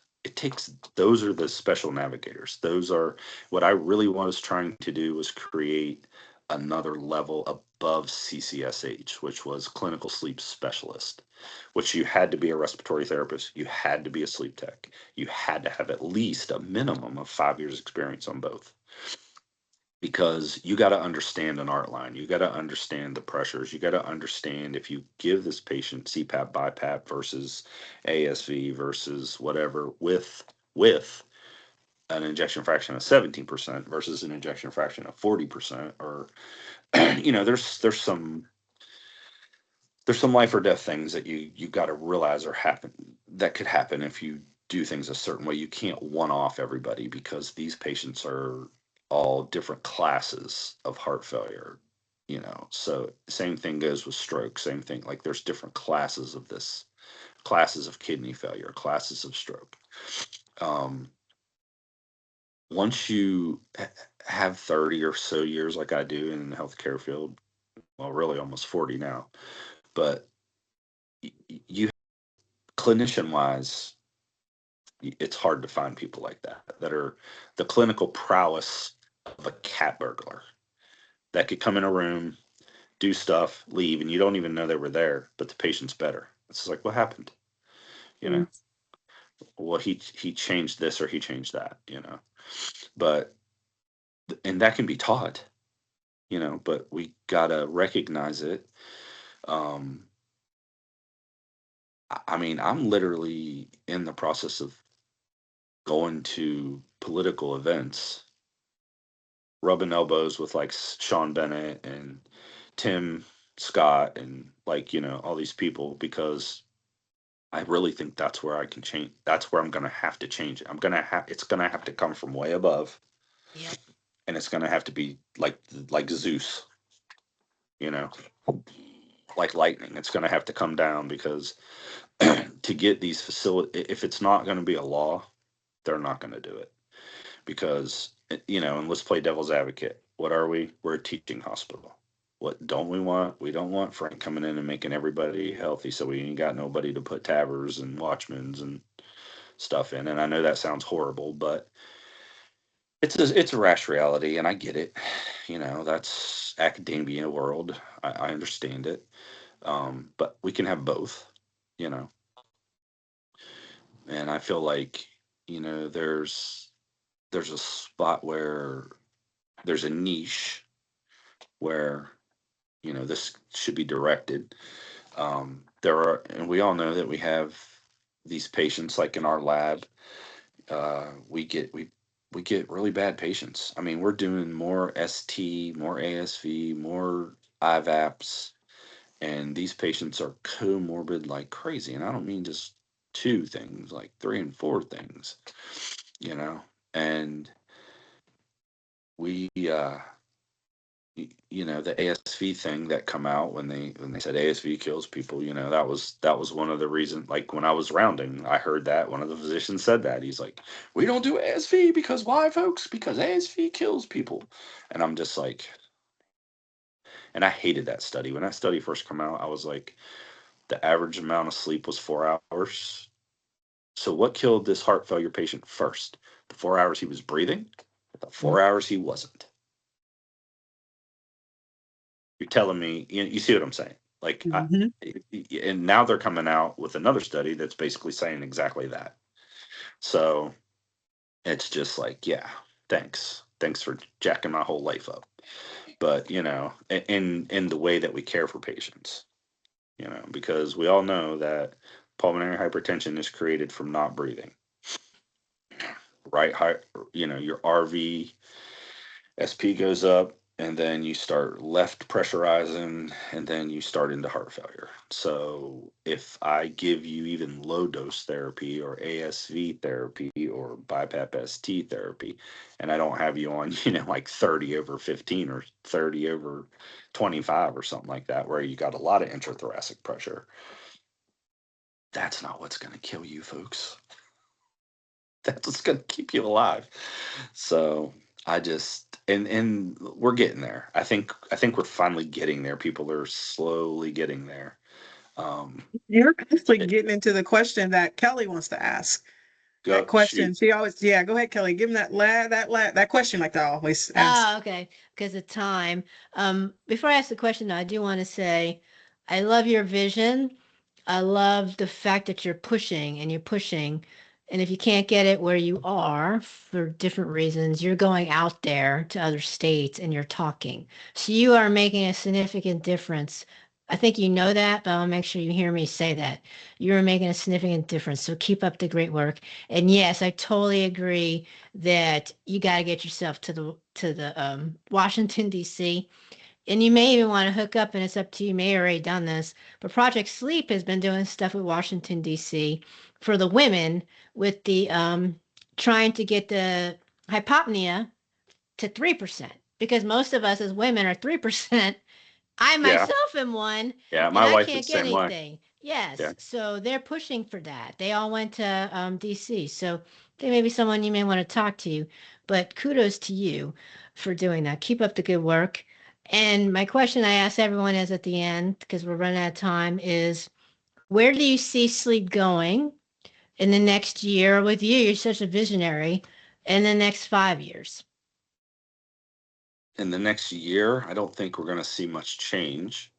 those are the special navigators. Those are what I really was trying to do, was create another level above CCSH, which was clinical sleep specialist, which you had to be a respiratory therapist, you had to be a sleep tech, you had to have at least a minimum of 5 years experience on both, because you got to understand an art line. You got to understand the pressures. You got to understand if you give this patient CPAP, BiPAP versus ASV versus whatever with an injection fraction of 17% versus an injection fraction of 40%, or there's some life or death things that you got to realize that could happen if you do things a certain way. You can't one off everybody, because these patients are all different classes of heart failure, so same thing goes with stroke. Same thing, like there's different classes of this, classes of kidney failure, classes of stroke. Once you have 30 or so years like I do in the healthcare field, well, really almost 40 now, but you, clinician wise, it's hard to find people like that are the clinical prowess of a cat burglar, that could come in a room, do stuff, leave, and you don't even know they were there, but the patient's better. It's like, what happened? You know, well, he changed this or he changed that, but, and that can be taught, but we gotta recognize it. I mean, I'm literally in the process of going to political events, rubbing elbows with like Sean Bennett and Tim Scott and like, all these people, because I really think that's where I can change. That's where I'm going to have to change it. It's going to have to come from way above. Yep. And it's going to have to be like Zeus, you know, like lightning. It's going to have to come down, because to get these facilities, if it's not going to be a law, they're not going to do it, because, and let's play devil's advocate. What are we? We're a teaching hospital. What don't we want? We don't want Frank coming in and making everybody healthy, so we ain't got nobody to put tabbers and watchmen's and stuff in. And I know that sounds horrible, but it's a rash reality, and I get it. That's academia world. I understand it. But we can have both, you know. And I feel like, there's a spot where there's a niche where, this should be directed. And we all know that we have these patients, like in our lab, we get really bad patients. I mean, we're doing more ST, more ASV, more IVAPs, and these patients are comorbid like crazy. And I don't mean just two things, like three and four things, and we the ASV thing that come out when they said ASV kills people, that was one of the reasons. Like when I was rounding, I heard that one of the physicians said that. He's like, we don't do ASV because why, folks? Because ASV kills people. And I'm just like, and I hated that study. When that study first came out, I was like, the average amount of sleep was 4 hours. So what killed this heart failure patient first? The 4 hours he was breathing, the 4 hours he wasn't. You're telling me, you see what I'm saying? Like, and now they're coming out with another study that's basically saying exactly that. So it's just like, yeah, thanks for jacking my whole life up. But in the way that we care for patients, because we all know that pulmonary hypertension is created from not breathing. Right, your RV SP goes up, and then you start left pressurizing, and then you start into heart failure. So if I give you even low dose therapy or ASV therapy or BiPAP ST therapy, and I don't have you on, like 30/15 or 30/25 or something like that, where you got a lot of intrathoracic pressure, that's not what's going to kill you, folks. That's what's going to keep you alive. So I just, and we're getting there. I think we're finally getting there. People are slowly getting there. You're actually It, getting into the question that Kelly wants to ask. That go question. shoot. She always, yeah, go ahead, Kelly. Give him that question like I always ask. Oh, okay. Because of time. Before I ask the question, I do want to say I love your vision. I love the fact that you're pushing and you're pushing. And if you can't get it where you are for different reasons, you're going out there to other states and you're talking. So you are making a significant difference. I think you know that, but I'll make sure you hear me say that. You're making a significant difference. So keep up the great work. And yes, I totally agree that you got to get yourself to the Washington D.C. And you may even want to hook up, and it's up to you. You may have already done this, but Project Sleep has been doing stuff with Washington D.C. for the women with the trying to get the hypopnea to 3%, because most of us as women are 3%. I Yeah. myself am one, Yeah. and My I wife is can't the get same way. anything. Yeah. Yes, so they're pushing for that. They all went to DC, so they may be someone you may want to talk to. But kudos to you for doing that. Keep up the good work. And my question I ask everyone is at the end, because we're running out of time, is where do you see sleep going in the next year with you? You're such a visionary. In the next 5 years. In the next year, I don't think we're going to see much change.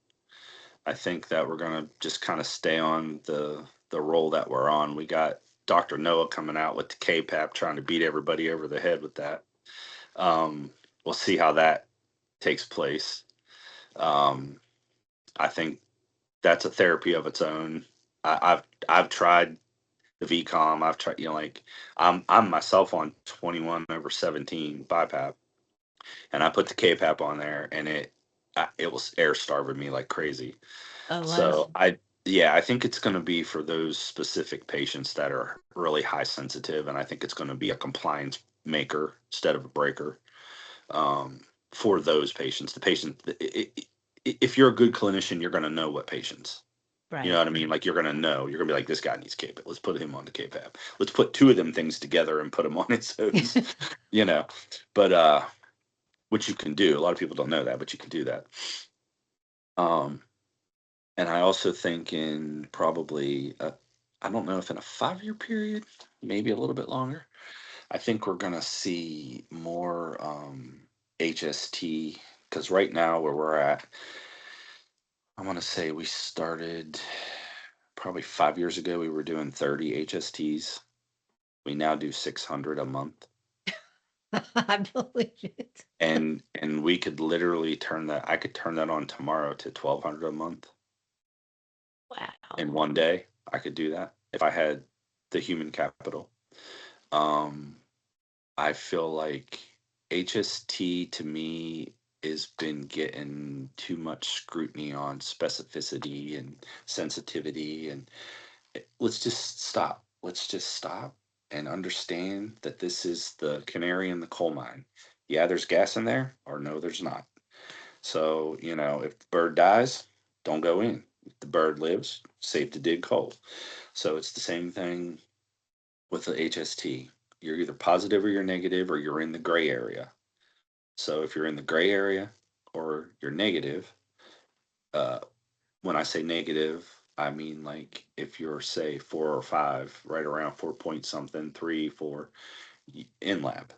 I think that we're going to just kind of stay on the role that we're on. We got Dr. Noah coming out with the KPAP, trying to beat everybody over the head with that. We'll see how that takes place. Um, I think that's a therapy of its own. I've tried the VCOM. I've tried, like I'm myself on 21/17 BiPAP, and I put the KPAP on there, and it was air starving me like crazy. Oh, was. So yeah, I think it's going to be for those specific patients that are really high sensitive, and I think it's going to be a compliance maker instead of a breaker, for those patients. The patient, if you're a good clinician, you're going to know what patients. You know Right. what I mean? Like you're gonna know. You're gonna be like, this guy needs KPAP. Let's put him on the KPAP. Let's put two of them things together and put him on his own. You know, but which you can do. A lot of people don't know that, but you can do that. Um, and I also think in probably, I don't know if in a 5 year period, maybe a little bit longer, I think we're going to see more HST, because right now where we're at, I want to say we started probably 5 years ago, we were doing 30 HSTs. We now do 600 a month. I believe it. And we could literally I could turn that on tomorrow to 1,200 a month. Wow. In one day. I could do that if I had the human capital. Um, I feel like HST to me has been getting too much scrutiny on specificity and sensitivity, and let's just stop. Let's just stop and understand that this is the canary in the coal mine. Yeah, there's gas in there, or no, there's not. So, if the bird dies, don't go in. If the bird lives, safe to dig coal. So it's the same thing with the HST. You're either positive or you're negative, or you're in the gray area. So if you're in the gray area or you're negative, uh, when I say negative, I mean like if you're, say, 4 or 5, right around 4 point something, 3, 4, in lab.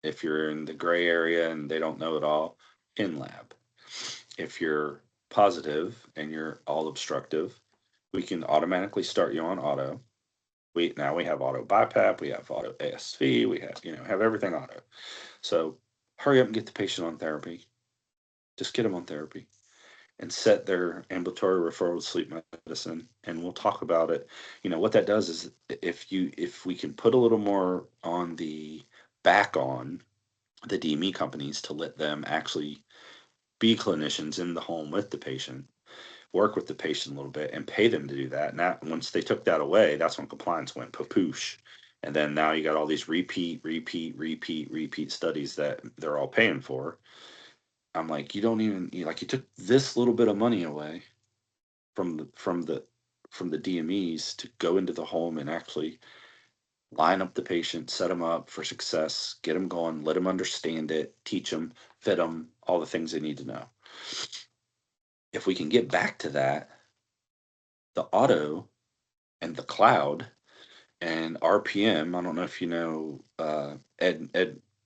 If you're in the gray area and they don't know it all, in lab. If you're positive and you're all obstructive, we can automatically start you on auto. Now we have auto BiPAP, we have auto ASV, we have everything auto. So hurry up and get the patient on therapy. Just get them on therapy and set their ambulatory referral to sleep medicine, and we'll talk about it. What that does is if we can put a little more on the back on the DME companies to let them actually be clinicians in the home with the patient, work with the patient a little bit, and pay them to do that. And that, once they took that away, that's when compliance went papoosh. And then now you got all these repeat studies that they're all paying for. I'm like, you don't even you took this little bit of money away from the DMEs to go into the home and actually line up the patient, set them up for success, get them going, let them understand it, teach them, fit them, all the things they need to know. If we can get back to that, the auto and the cloud and RPM. I don't know if you know, Ed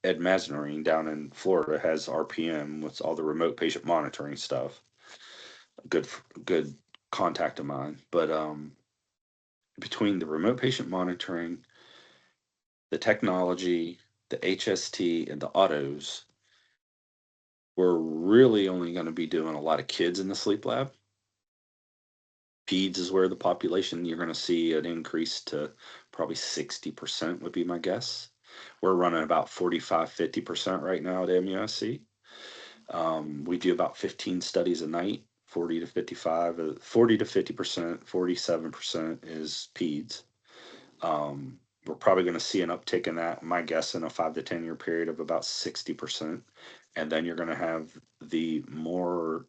Mazarine down in Florida has RPM with all the remote patient monitoring stuff. Good contact of mine. But between the remote patient monitoring, the technology, the HST, and the autos, we're really only going to be doing a lot of kids in the sleep lab. Peds is where the population, you're going to see an increase to probably 60% would be my guess. We're running about 45-50% right now at MUSC. We do about 15 studies a night, 40 to 55, 40 to 50%, 47% is peds. We're probably going to see an uptick in that, my guess, in a 5 to 10 year period of about 60%. And then you're going to have the more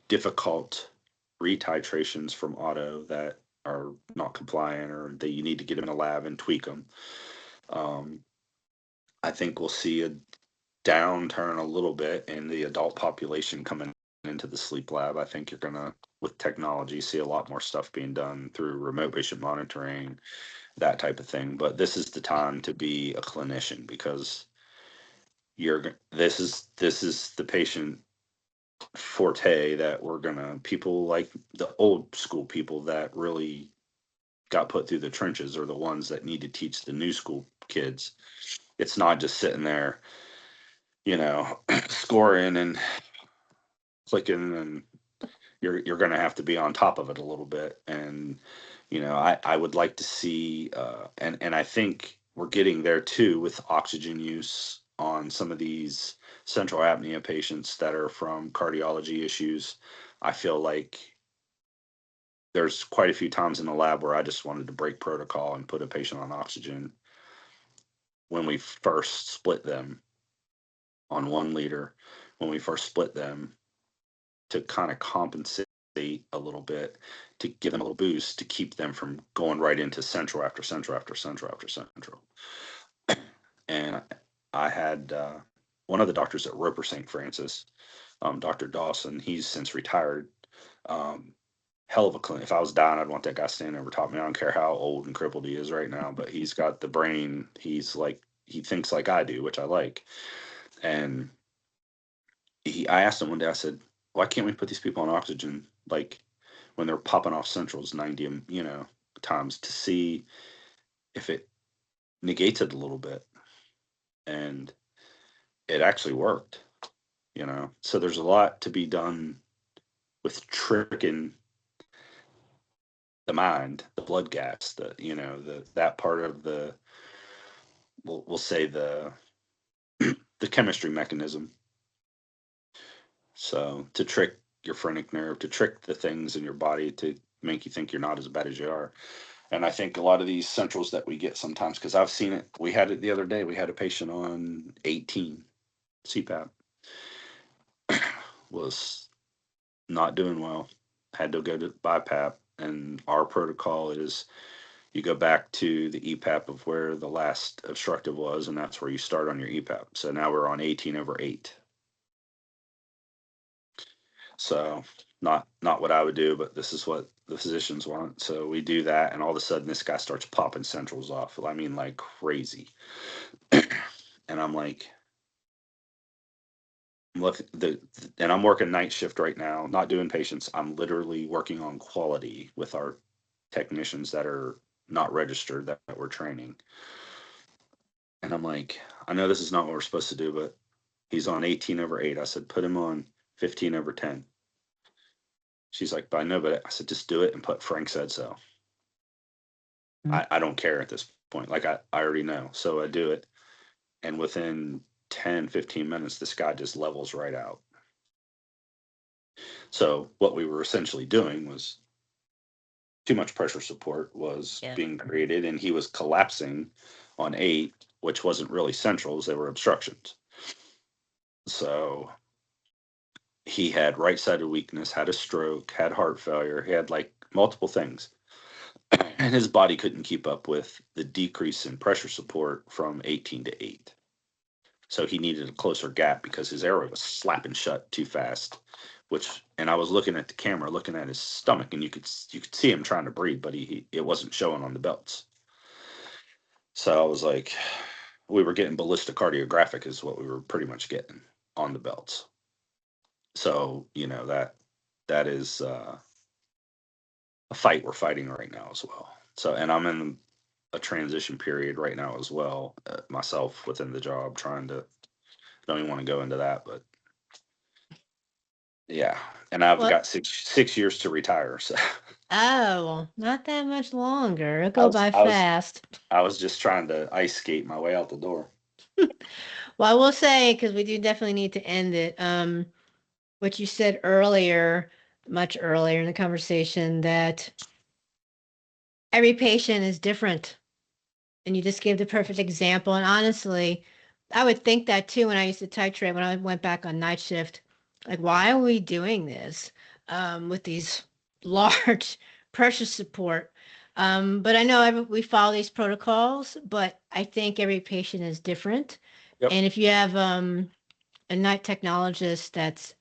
difficult retitrations from auto that are not compliant or that you need to get them in a lab and tweak them. I think we'll see a downturn a little bit in the adult population coming into the sleep lab. I think you're going to, with technology, see a lot more stuff being done through remote patient monitoring, that type of thing. But this is the time to be a clinician, because this is the patient forte that we're gonna, people like the old school people that really got put through the trenches are the ones that need to teach the new school kids. It's not just sitting there, scoring and clicking, and you're gonna have to be on top of it a little bit. And I would like to see and I think we're getting there too with oxygen use on some of these central apnea patients that are from cardiology issues. I feel like there's quite a few times in the lab where I just wanted to break protocol and put a patient on oxygen when we first split them on 1 liter, when we first split them, to kind of compensate a little bit, to give them a little boost, to keep them from going right into central after central after central after central. And I had one of the doctors at Roper St. Francis, Dr. Dawson. He's since retired. Hell of a clinic. If I was dying, I'd want that guy standing over top of me. I don't care how old and crippled he is right now, but he's got the brain. He thinks like I do, which I like. And I asked him one day, I said, why can't we put these people on oxygen, like when they're popping off centrals 90, times, to see if it negates it a little bit. And it actually worked, So there's a lot to be done with tricking the mind, the blood gas, that part of the, we'll say the chemistry mechanism. So to trick your phrenic nerve, to trick the things in your body to make you think you're not as bad as you are. And I think a lot of these centrals that we get sometimes, because I've seen it, we had it the other day, we had a patient on 18 CPAP, was not doing well, had to go to BiPAP. And our protocol is you go back to the EPAP of where the last obstructive was, and that's where you start on your EPAP. So now we're on 18/8. So not what I would do, but this is what the physicians want. So we do that, and all of a sudden this guy starts popping centrals off. I mean, like crazy. And I'm like, and I'm working night shift right now, not doing patients. I'm literally working on quality with our technicians that are not registered that we're training. And I'm like, I know this is not what we're supposed to do, but he's on 18/8. I said, put him on 15/10. She's like, but I know, but I said, just do it and put Frank said so. I don't care at this point. Like I already know. So I do it. And within 10-15 minutes, this guy just levels right out. So what we were essentially doing was too much pressure support was being created, and he was collapsing on 8, which wasn't really centrals, they were obstructions. So he had right-sided weakness, had a stroke, had heart failure, he had like multiple things. And his body couldn't keep up with the decrease in pressure support from 18/8. So he needed a closer gap because his airway was slapping shut too fast and I was looking at the camera, looking at his stomach, and you could see him trying to breathe, but it wasn't showing on the belts. So I was like, we were getting ballistocardiographic is what we were pretty much getting on the belts. So, that is a fight we're fighting right now as well. So, and I'm in a transition period right now as well, myself within the job, trying to, don't even want to go into that, but yeah. And I've Well, got six years to retire. So oh, not that much longer. It'll I go was, by I was, fast. I was just trying to ice skate my way out the door. Well, I will say, because we do definitely need to end it. What you said earlier, much earlier in the conversation, that every patient is different. And you just gave the perfect example. And honestly, I would think that too when I used to titrate, when I went back on night shift. Like, why are we doing this with these large pressure support? But I know we follow these protocols, but I think every patient is different. Yep. And if you have a night technologist that's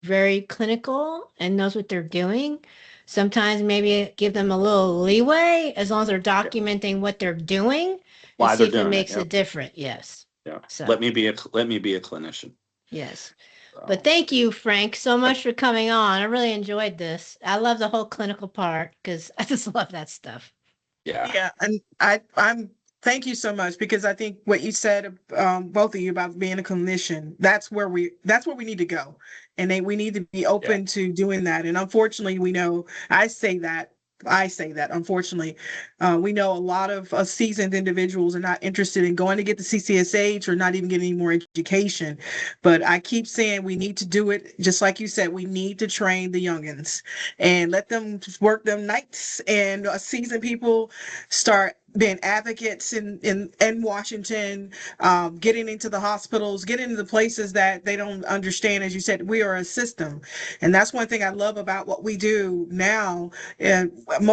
very clinical and knows what they're doing, sometimes maybe give them a little leeway as long as they're documenting what they're doing and Why see they're if it doing it. makes a Yep. difference. Yes. Yeah. So Let me be a clinician. yes. So, But thank you, Frank, so much for coming on. I really enjoyed this. I love the whole clinical part because I just love that stuff. yeah. Yeah, and I'm thank you so much because I think what you said, both of you about being a clinician, that's where we need to go, and we need to be open to doing that. And unfortunately, we know I say that unfortunately, we know a lot of seasoned individuals are not interested in going to get the CCSH or not even getting any more education. But I keep saying we need to do it, just like you said, we need to train the youngins and let them work them nights, and seasoned people start being advocates in Washington, getting into the hospitals, getting into the places that they don't understand. As you said, we are a system, and that's one thing I love about what we do now. And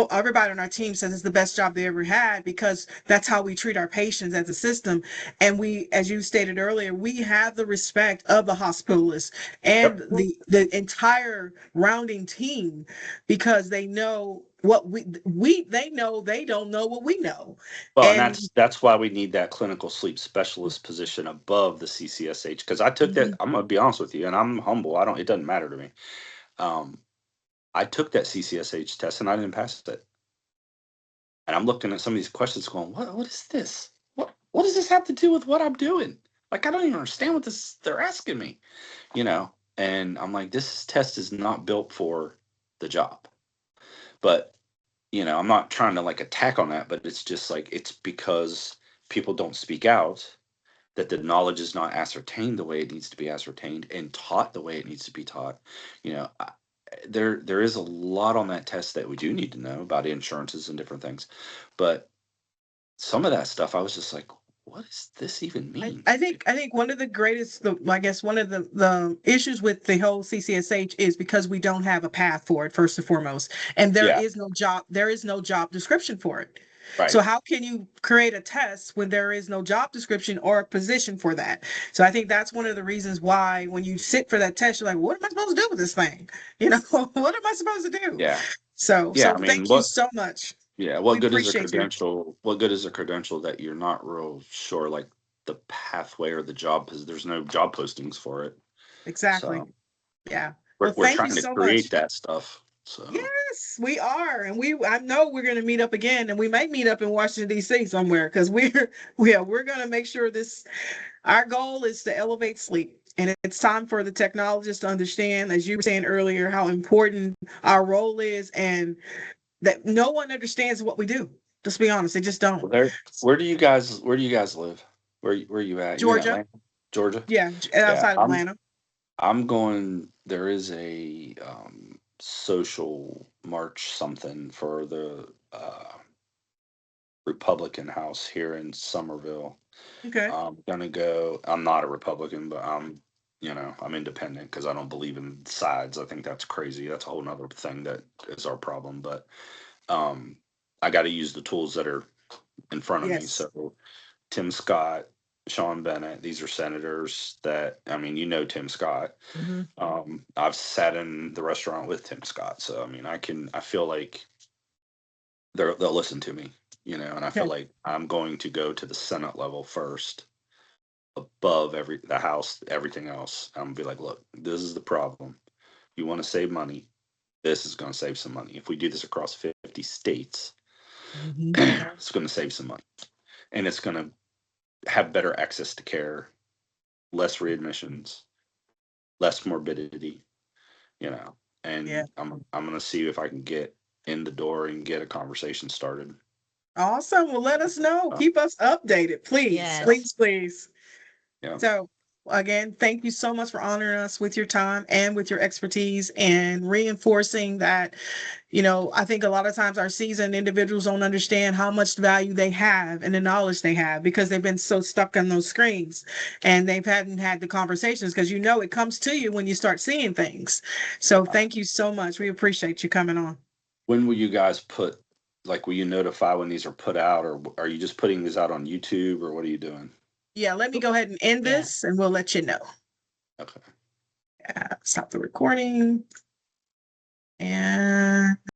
everybody on our team says it's the best job they ever had because that's how we treat our patients as a system. And we, as you stated earlier, we have the respect of the hospitalists and Yep. the entire rounding team because they know what they know they don't know what we know. Well, and And that's why we need that clinical sleep specialist position above the CCSH. Because I took that. I'm gonna be honest with you, and I'm humble. It doesn't matter to me. I took that CCSH test and I didn't pass it. And I'm looking at some of these questions, going, "What is this? What does this have to do with what I'm doing? Like, I don't even understand what they're asking me, you know." And I'm like, this test is not built for the job. But I'm not trying to like attack on that, but it's just like it's because people don't speak out, that the knowledge is not ascertained the way it needs to be ascertained and taught the way it needs to be taught. There is a lot on that test that we do need to know about insurances and different things, but some of that stuff I was just like, what does this even mean? I think one of the greatest, I guess one of the issues with the whole CCSH is because we don't have a path for it first and foremost, and there Yeah, is no job description for it. right. So how can you create a test when there is no job description or a position for that? So I think that's one of the reasons why when you sit for that test, you're like, what am I supposed to do with this thing? What am I supposed to do? Yeah, So yeah. I mean, thank you so much. what We good is a appreciate you. credential? What good is a credential that you're not real sure, like the pathway or the job, because there's no job postings for it. Exactly. So Yeah. we're Well, thank you trying to so create much. that stuff. So Yes, we are, and I know we're going to meet up again, and we might meet up in Washington D.C. somewhere because we're going to make sure this. Our goal is to elevate sleep, and it's time for the technologists to understand, as you were saying earlier, how important our role is, and that no one understands what we do. Just be honest, they just don't. where do you guys live? Where you at? You in Georgia, Atlanta, Georgia? yeah, Yeah, outside of Atlanta. I'm going. There is a social march something for the Republican House here in Somerville. Okay. I'm gonna go. I'm not a Republican, but I'm independent because I don't believe in sides. I think that's crazy. That's a whole nother thing that is our problem. But I got to use the tools that are in front of me. Yes. So Tim Scott, Sean Bennett. These are senators that, I mean, you know, Tim Scott. Mm-hmm. I've sat in the restaurant with Tim Scott. So, I mean, I feel like they'll listen to me, you know, and I feel Okay. like I'm going to go to the Senate level first, above the House, everything else. I'm gonna be like, look, this is the problem. You want to save money. This is going to save some money. If we do this across 50 states, Mhm. it's going to save some money, and it's going to have better access to care, less readmissions, less morbidity, you know. Yeah. And I'm going to see if I can get in the door and get a conversation started. Awesome. Well, let us know. Uh, Keep us updated, please. Yes. Please, please. yeah. So, again, thank you so much for honoring us with your time and with your expertise and reinforcing that, you know, I think a lot of times our seasoned individuals don't understand how much value they have and the knowledge they have because they've been so stuck on those screens and they hadn't had the conversations because, you know, it comes to you when you start seeing things. So, thank you so much. We appreciate you coming on. When will you guys will you notify when these are put out, or are you just putting these out on YouTube, or what are you doing? Yeah, let me go ahead and end Yeah. this and we'll let you know. Okay. Stop the recording.